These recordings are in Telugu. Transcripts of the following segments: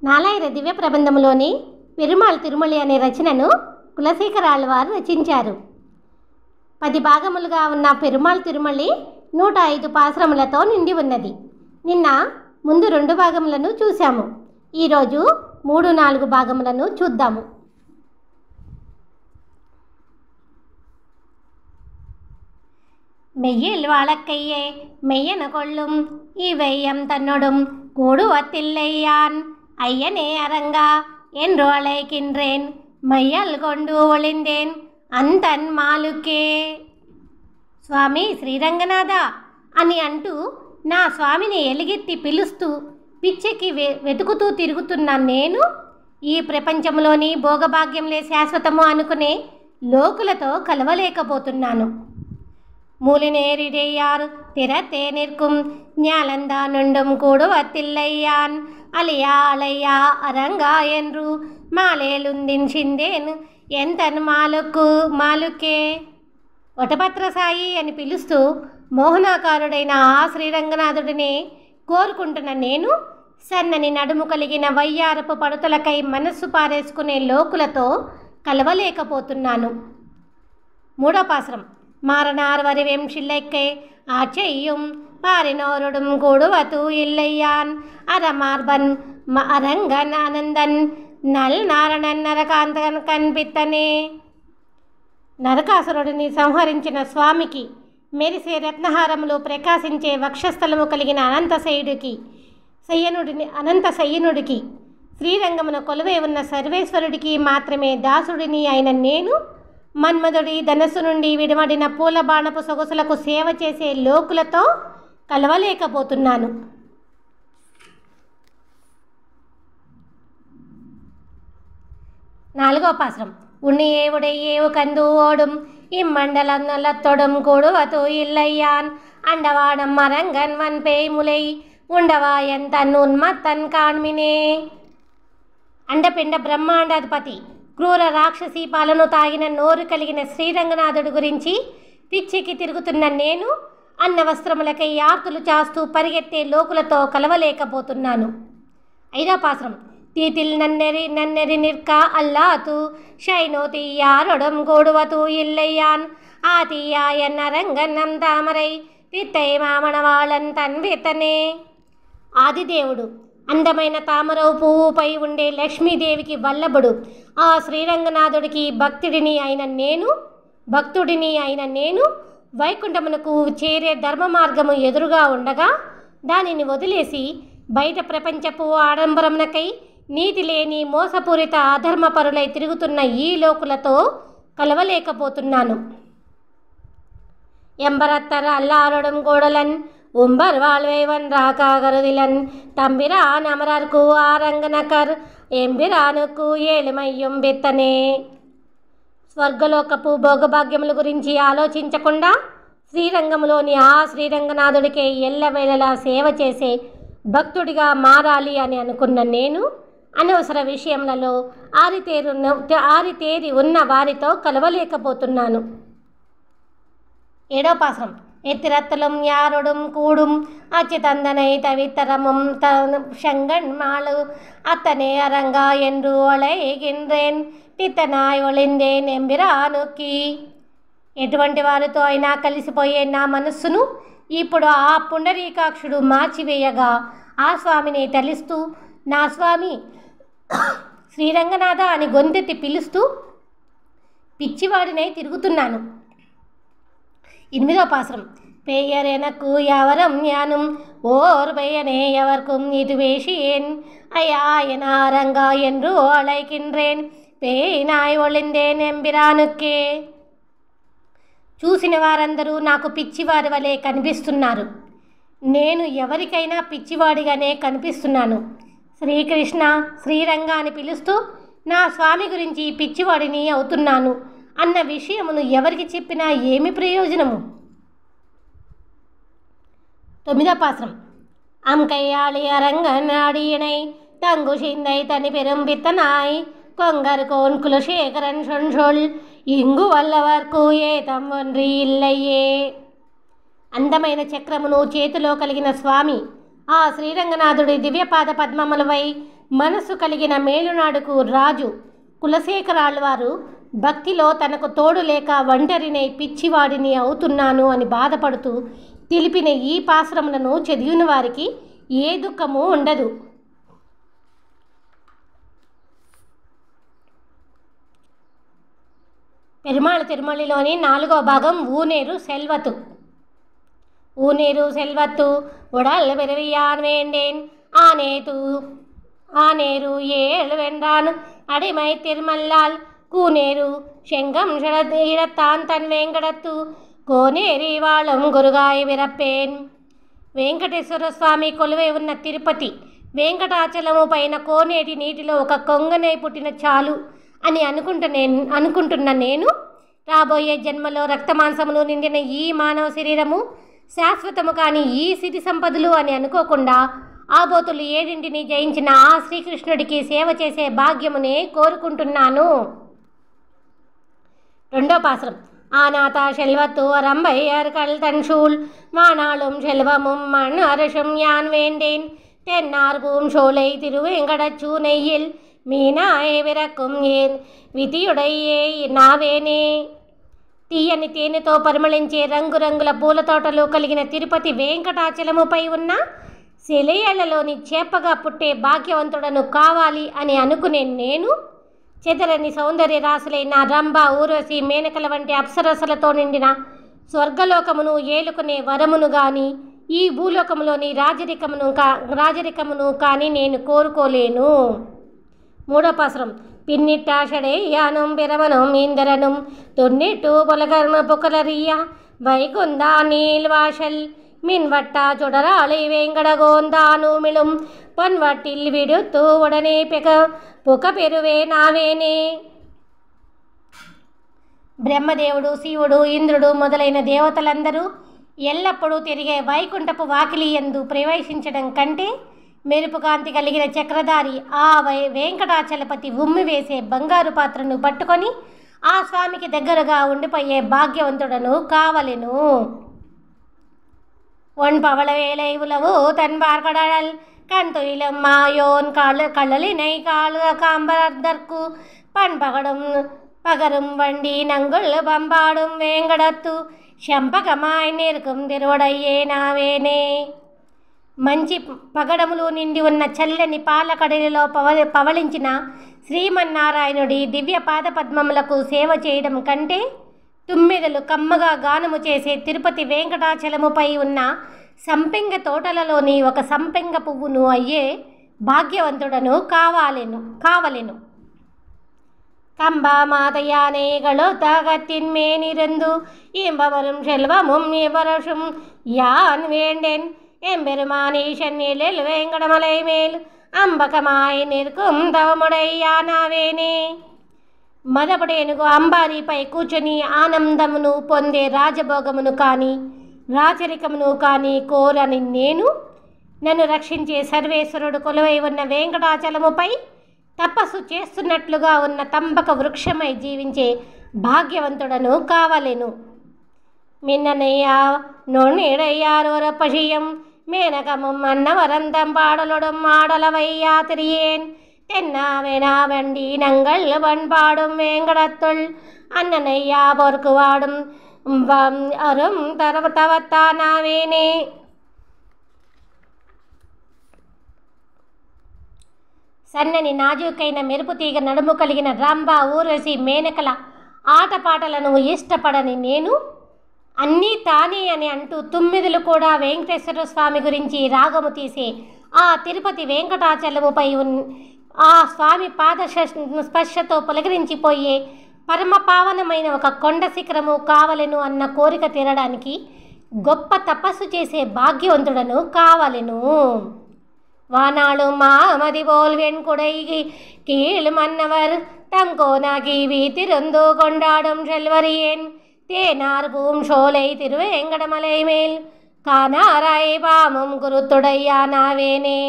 నాలాయిర దివ్య ప్రబంధములోని పెరుమాళ్ తిరుమలి అనే రచనను కులశేఖరాళ్వారు రచించారు. 10 భాగములుగా ఉన్న పెరుమాళ్ తిరుమలి 105 పాశ్రములతో నిండి ఉన్నది. నిన్న ముందు 2 భాగములను చూశాము. ఈరోజు 3-4 భాగములను చూద్దాము. மெய்யில் வழக்கையே மெய்யன கொள்ளும் இவையம் தன்னொடும் கூடுவத்தில்லையான் ஐயனே அரங்கா என்று அழைக்கின்றேன் மையல் கொண்டு ஒளிந்தேன் అంతన్ మాలుకే. స్వామి శ్రీరంగనాథ అని అంటూ నా స్వామిని ఎలుగెత్తి పిలుస్తూ పిచ్చెకి వెతుకుతూ తిరుగుతున్న నేను ఈ ప్రపంచంలోని భోగభాగ్యంలే శాశ్వతము అనుకునే లోకులతో కలవలేకపోతున్నాను. மூலினேரிடையார் திறத்தே நிற்கும் ஞாலந்தானுண்டும் கூடுவத்தில்லையான் అలియా అలయ్యా అరంగా என்று మాలేలుందిన్ చిందేన్ ఎంతన్ మాలుకే. వటపత్రసాయి అని పిలుస్తూ మోహనాకారుడైన ఆ శ్రీరంగనాథుడిని కోరుకుంటున్న నేను సన్నని నడుము కలిగిన వయ్యారపు పడుతులకై మనస్సు పారేసుకునే లోకులతో కలవలేకపోతున్నాను. 3వ పాశ్రం. மாறனார் வரிவெம் சில்லைக்கை ஆச்செய்யும் பாரினோருடும் கூடுவது இல்லையான் అరమార్బన్ అరంగన్ ఆనందన్ నల్ నారణన్ నరకాంతకన్ కన్పిత్తనే. నరకాసురుడిని సంహరించిన స్వామికి, మెరిసే రత్నహారములు ప్రకాశించే వక్షస్థలము కలిగిన అనంతశయనుడికి శ్రీరంగమున కొలువై ఉన్న సర్వేశ్వరుడికి మాత్రమే దాసుడిని అయిన నేను మన్మధుడి ధనస్సు నుండి విడమడిన పూల బాణపు సొగసులకు సేవ చేసే లోకులతో కలవలేకపోతున్నాను. నాలుగవ పాశ్రం. ఉణియే ఉడయ్యేవు కందు ఓடும் இம்மண்டலம் நலத்தொடும் கூடுவது இல்லையான் அண்டவாடம் மரங்கன் வன்பேய் முலை ఉండవాయన్ తన్ ఉన్మత్తన్ కాణ్మినే. అండపిండ బ్రహ్మాండాధిపతి క్రూర రాక్షసీ పాలను తాగిన నోరు కలిగిన శ్రీరంగనాథుడి గురించి పిచ్చికి తిరుగుతున్న నేను అన్న వస్త్రములకై ఆర్తులు చాస్తూ పరిగెత్తే లోకులతో కలవలేకపోతున్నాను. 5వ పాశ్రం. తీతిల్ నన్నెరి నిற்க అల్లాతు ஷைனோதி யாரொடும் கூடுவது இல்லையான் ஆதியாயன் அரங்கన్నం తామరై పిత్తై మామణవాళన్ తన్ వితనే. ఆదిదేవుడు అందమైన తామరవు పువ్వుపై ఉండే లక్ష్మీదేవికి వల్లభుడు ఆ శ్రీరంగనాథుడికి భక్తుడిని అయిన నేను వైకుంఠమునకు చేరే ధర్మ మార్గము ఎదురుగా ఉండగా దానిని వదిలేసి బయట ప్రపంచపు ఆడంబరమునకై నీతి లేని మోసపూరిత అధర్మపరులై తిరుగుతున్న ఈ లోకులతో కలవలేకపోతున్నాను. ఎంబరత్తర అల్లారొடும் గోడలన్ உம்பர் வாழ்வைவன் ராக்காகருதிலன் தம்பிரான் அமரர்க்கு ஆరంగనకర్ ఎంబిరానుకు ఏలిమయ్యం బిత్తనే. స్వర్గలోకపు భోగభాగ్యముల గురించి ఆలోచించకుండా శ్రీరంగములోని ఆ శ్రీరంగనాథుడికే ఎల్లవేళలా సేవ చేసే భక్తుడిగా మారాలి అని అనుకున్న నేను అనవసర విషయములలో ఆరితేరి ఉన్న వారితో కలవలేకపోతున్నాను. 7వ పాశ్రం. எத்திரத்தலும் யாரொடும் கூடும் அச்சுதந்தனை தவித்தரமும் செங்கண் மாளு அத்தனை அரங்கா என்று ஒளைகின்றேன் పిత్తనాయ్ ఒళిందేన్ ఎంబిరానుకి. ఎటువంటి వారితో అయినా కలిసిపోయే నా మనస్సును ఇప్పుడు ఆ పుండరీకాక్షుడు మార్చివేయగా ఆ స్వామిని తలిస్తూ నా స్వామి శ్రీరంగనాథ అని గొంతెత్తి పిలుస్తూ పిచ్చివాడినై తిరుగుతున్నాను. 8వ పాశ్రం. பெயர் எனக்கு எவரும் யானும் ஓர் பெயனே எவர்க்கும் இது வேஷியேன் ஐயா என அரங்கா என்று அழைக்கின்றேன் பேய்నాయ్ ఒళిందేన్ ఎంబిరానుకే. చూసిన వారందరూ నాకు పిచ్చివారి వలె కనిపిస్తున్నారు. నేను ఎవరికైనా పిచ్చివాడిగానే కనిపిస్తున్నాను. శ్రీకృష్ణ శ్రీరంగ అని పిలుస్తూ నా స్వామి గురించి పిచ్చివాడిని అవుతున్నాను అన్న విషయమును ఎవరికి చెప్పినా ఏమి ప్రయోజనము. 9వ పాశ్రం. அம்கையாளி அரங்கன் அடியினை தங்கு சிந்தை தனி பெரும் பித்தனாய் கொங்கர் கோன் குலசேகரன் சொல் ఇంగు వల్లవర్కు ఏతం ఒండ్రి ఇల్లయ్యే. అందమైన చక్రమును చేతిలో కలిగిన స్వామి ఆ శ్రీరంగనాథుడి దివ్యపాద పద్మములపై మనసు కలిగిన మేలునాడుకు రాజు కులశేఖరాళ్వారు భక్తిలో తనకు తోడు లేక ఒంటరినై పిచ్చివాడిని అవుతున్నాను అని బాధపడుతూ తెలిపిన ఈ పాశ్రములను చదివిన వారికి ఏ దుఃఖము ఉండదు. పెరుమాళ్ తిరుమలిలోని 4వ భాగం ఊనేరు సెల్వతు. ఊనేరు సెల్వత్తు ఉడల్ పెరువియాన్ వేండేన్ ஆனேரு ஏழு வென்றான் அடிமை திருமல்லால் கூனேரு செங்கம் இடத்தான் தன் வேங்கடத்து కోనేరి వాళం గురుగాయ విరప్పేన్. వెంకటేశ్వర స్వామి కొలువై ఉన్న తిరుపతి వెంకటాచలము పైన కోనేటి నీటిలో ఒక కొంగనై పుట్టిన చాలు అని అనుకుంటున్న నేను రాబోయే జన్మలో రక్తమాంసములు నిండిన ఈ మానవ శరీరము శాశ్వతము కాని ఈ సిరి సంపదలు అని అనుకోకుండా ఆబోతులు 7 జయించిన ఆ శ్రీకృష్ణుడికి సేవ చేసే భాగ్యమునే కోరుకుంటున్నాను. 2వ పాసురం. ஆனாதா செல்வத்து அரம்பையர்கள் தன் சூழ் மானாளும் செல்வமும் மண் அரசும் யான் வேண்டேன் தென்னார்பூம் சோலை திருவேங்கடச்சூனையில் మీనాయ విరక్కుం ఏన్ విధియుడయ్యే నావేనే. తీయని తేనెతో పరిమళించే రంగురంగుల పూల తోటలు కలిగిన తిరుపతి వెంకటాచలముపై ఉన్న సెలయేళ్లలోని చేపగా పుట్టే భాగ్యవంతుడను కావాలి అని అనుకునే నేను చెదరని సౌందర్య రాశులైన రంభ, ఊర్వశి, మేనకల వంటి అప్సరసలతో నిండిన స్వర్గలోకమును ఏలుకునే వరమును గాని ఈ భూలోకములోని రాజరికమును కానీ నేను కోరుకోలేను. 3వ పాసురం. పిన్నిట్టాషడే యానం పిరవనం ఇందరనం తొన్నిట్టు పొలకర్మ పొకలరియ వైకుందా నీల్వాషల్ மின்வட்டா சுடராளை வேங்கடகோந்தானுமிழும் பொன்வட்டில் விடுத்து உடனே புக பெறுவே నావేనే. బ్రహ్మదేవుడు, శివుడు, ఇంద్రుడు మొదలైన దేవతలందరూ ఎల్లప్పుడూ తిరిగే వైకుంఠపు వాకిలి యందు ప్రవేశించడం కంటే మెరుపు కాంతి కలిగిన చక్రధారి ఆ వెంకటాచలపతి ఉమ్మి వేసే బంగారు పాత్రను పట్టుకొని ఆ స్వామికి దగ్గరగా ఉండిపోయే భాగ్యవంతుడను కావలెను. ஒன் பவள வேலை உலவு தன் பார்க்கடல் கண் தொழிலும் மாயோன் கள்ளலினை காம்பரதற்கு பகரும் வண்டி நங்குள் பம்பாடும் வேங்கடத்து శంపకమాయ్ నిరుకుం తిరువడయ్యే నావేనే. మంచి పగడములు నిండి ఉన్న చల్లని పాలకడలిలో పవళించిన శ్రీమన్నారాయణుడి దివ్య పాదపద్మములకు సేవ చేయడం కంటే తుమ్మెదలు కమ్మగా గానము చేసే తిరుపతి వెంకటాచలముపై ఉన్న సంపెంగ తోటలలోని ఒక సంపెంగ పువ్వును అయ్యే భాగ్యవంతుడను కావలెను. கம்பாமாதையானைகளோ தாகத்தின் மேனிருந்து இம்பவரும் செல்வமும் இவரசும் யான் வேண்டேன் எம்பெருமானீசன் எழில் வேங்கடமலை மேல் అంబకమాయి నిరుకుం తవముడయ్యానావేనే. మదపడేనుగు అంబారీపై కూర్చొని ఆనందమును పొందే రాజభోగమును కానీ రాచరికమును కానీ కోరని నన్ను రక్షించే సర్వేశ్వరుడు కొలువై ఉన్న వెంకటాచలముపై తపస్సు చేస్తున్నట్లుగా ఉన్న తంబక వృక్షమై జీవించే భాగ్యవంతుడను కావలెను. మిన్ననయ్యా నొన్నిడయ్యారోరపశియం మేనకముం అన్నవరంతం పాడలొடும் ஆடலவையா திரியேன் தென்னாவேனா வண்டி நங்கள் வண்பாடும் வேங்கடத்துள் அண்ணனையா பொறுக்கு வாடும் அரும் தவத்தானாவேனே. సన్నని నాజూకైన మెరుపు తీగ నడుము కలిగిన రంభ, ఊర్వశి, మేనకల ఆటపాటలను ఇష్టపడని నేను అన్నీ తానే అని అంటూ తుమ్మిదులు కూడా వెంకటేశ్వర స్వామి గురించి రాగము తీసే ఆ తిరుపతి వెంకటాచలముపై ఆ స్వామి పాద స్పర్శతో పులకరించిపోయే పరమ పావనమైన ఒక కొండ శిఖరము కావలెను అన్న కోరిక తీరడానికి గొప్ప తపస్సు చేసే భాగ్యవంతుడను కావలెను. வானாளும் மாமதி போல் வெண்குடை கீழ் மன்னவர் தங்கோனாகி வீத்திருந்து கொண்டாடும் செல்வரியேன் தேனார் பூம் சோலை திருவேங்கடமலை மேல் కానారాయి పామం గురుతుడయ్యానావేనే.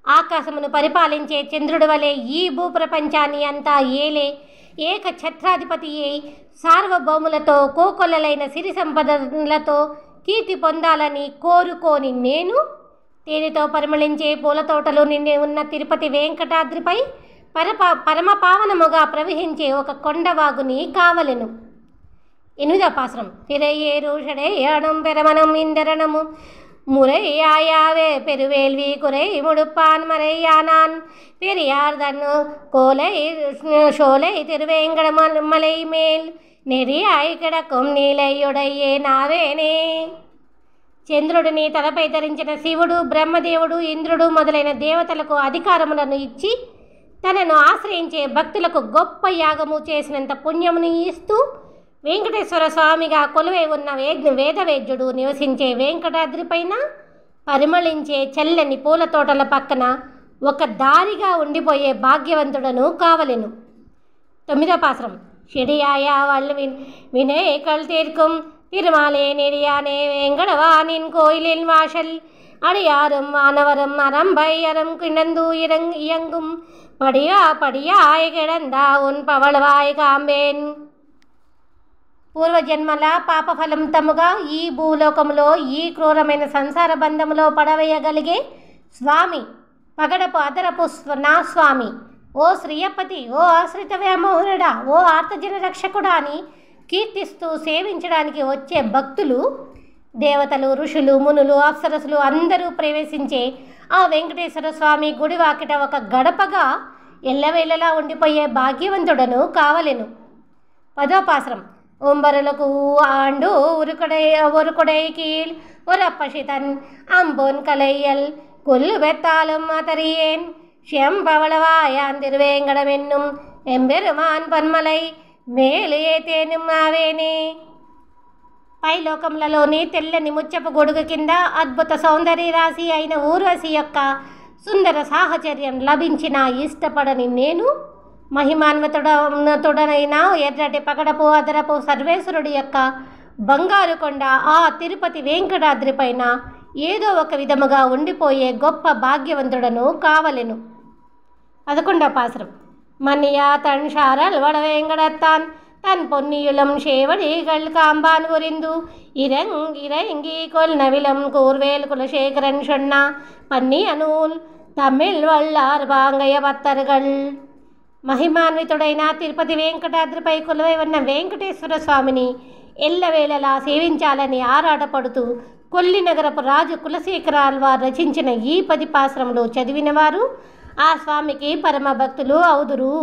ఆకాశమును పరిపాలించే చంద్రుడి వలె ఈ భూప్రపంచాన్ని అంతా ఏలే ఏక ఛత్రాధిపతి అయి సార్వభౌములతో కోకొల్లలైన సిరి సంపదలతో కీర్తి పొందాలని కోరుకోని నేను తేనెతో పరిమళించే పూల తోటలు నిండి ఉన్న తిరుపతి వెంకటాద్రిపై పరమ పావనముగా ప్రవహించే ఒక కొండవాగుని కావలెను. 8వ పాసురం. తిరైయేరు షడేయాడం పెరమణం ఇందరణము முறையாயாவே பெருவேள்வி குறை முடுப்பான் மறையானான் பெரியார்தன் கோலை சோலை திருவேங்கடமலை மேல் நெறியாய் கிடக்கும் నీలయుడయ్యే నావేనే. చంద్రుడిని తలపై ధరించిన శివుడు, బ్రహ్మదేవుడు, ఇంద్రుడు మొదలైన దేవతలకు అధికారములను ఇచ్చి తనను ఆశ్రయించే భక్తులకు గొప్ప యాగము చేసినంత పుణ్యమును ఇస్తూ వెంకటేశ్వర స్వామిగా కొలువై ఉన్న వేదవేద్యుడు నివసించే వెంకటాద్రిపైన పరిమళించే చల్లని పూల తోటల పక్కన ఒక దారిగా ఉండిపోయే భాగ్యవంతుడను కావలెను. 9వ పాసురం. షిడియాయా వాళ్ళు వినే కల్ తీర్க்கும் తిరుమాలే నెడియానే వేంకటవానిన్ కోయిలిన్ వాషల్ அடியாரும் வானவரும் அறம்பை அறம் கிணந்து இயங்கும் படியாய் கிடந்தா உன் பவளவாய் காம்பேன். పూర్వజన్మల పాపఫలం తముగా ఈ భూలోకములో ఈ క్రూరమైన సంసార బంధములో పడవేయగలిగే స్వామి, పగడపు అదరపు నా స్వామి, ఓ శ్రీయపతి, ఓ ఆశ్రిత వ్యామోహనుడా, ఓ ఆర్తజన రక్షకుడా అని కీర్తిస్తూ సేవించడానికి వచ్చే భక్తులు, దేవతలు, ఋషులు, మునులు, అప్సరసులు అందరూ ప్రవేశించే ఆ వెంకటేశ్వర స్వామి గుడివాకిట ఒక గడపగా ఎల్లవేళలా ఉండిపోయే భాగ్యవంతుడను కావలెను. 10వ పాసురం. ஒம்பருளுக்கு ஆண்டு ஒருகொடை கீழ் ஒரப்பசிதன் அம்பொன் கலையல் கொல்லு பெத்தாலும் அதறியேன் செம்பவளவாயான் திருவேங்கடம் என்னும் எம்பெருமான் పన్మలై మేలు ఏతేనుం ఆవేనే. పైలోకములలోని తెల్లని ముచ్చపు గొడుగు కింద అద్భుత సౌందర్య రాశి అయిన ఊర్వశి యొక్క సుందర సాహచర్యం లభించిన ఇష్టపడని నేను మహిమాన్వితుడనైన ఎర్రటి పగడపు అదరపు సర్వేశ్వరుడి యొక్క బంగారు కొండ ఆ తిరుపతి వెంకటాద్రి పైన ఏదో ఒక విధముగా ఉండిపోయే గొప్ప భాగ్యవంతుడను కావలెను. 11వ పాసురం. మన్నియా తన్ షారల్ వడవేంకడత్తాన్ தன் பொன்னியுளம் சேவடிகள் காம்பான் புரிந்து இறங்கி கொல்நவிலம் கூர்வேல் குலசேகரன் சொன்னா பன்னிய நூல் தமிழ் வல்லார் பாங்கய பத்தர்கள். మహిమాన్వితుడైన తిరుపతి వెంకటాద్రిపై కొలువై ఉన్న వెంకటేశ్వర స్వామిని ఎల్లవేళలా సేవించాలని ఆరాటపడుతూ కొల్లి నగరపు రాజు కులశేఖరాల్వారు రచించిన ఈ 10 పాసురములు చదివిన వారు ఆ స్వామికి పరమ భక్తులు అవుదురు.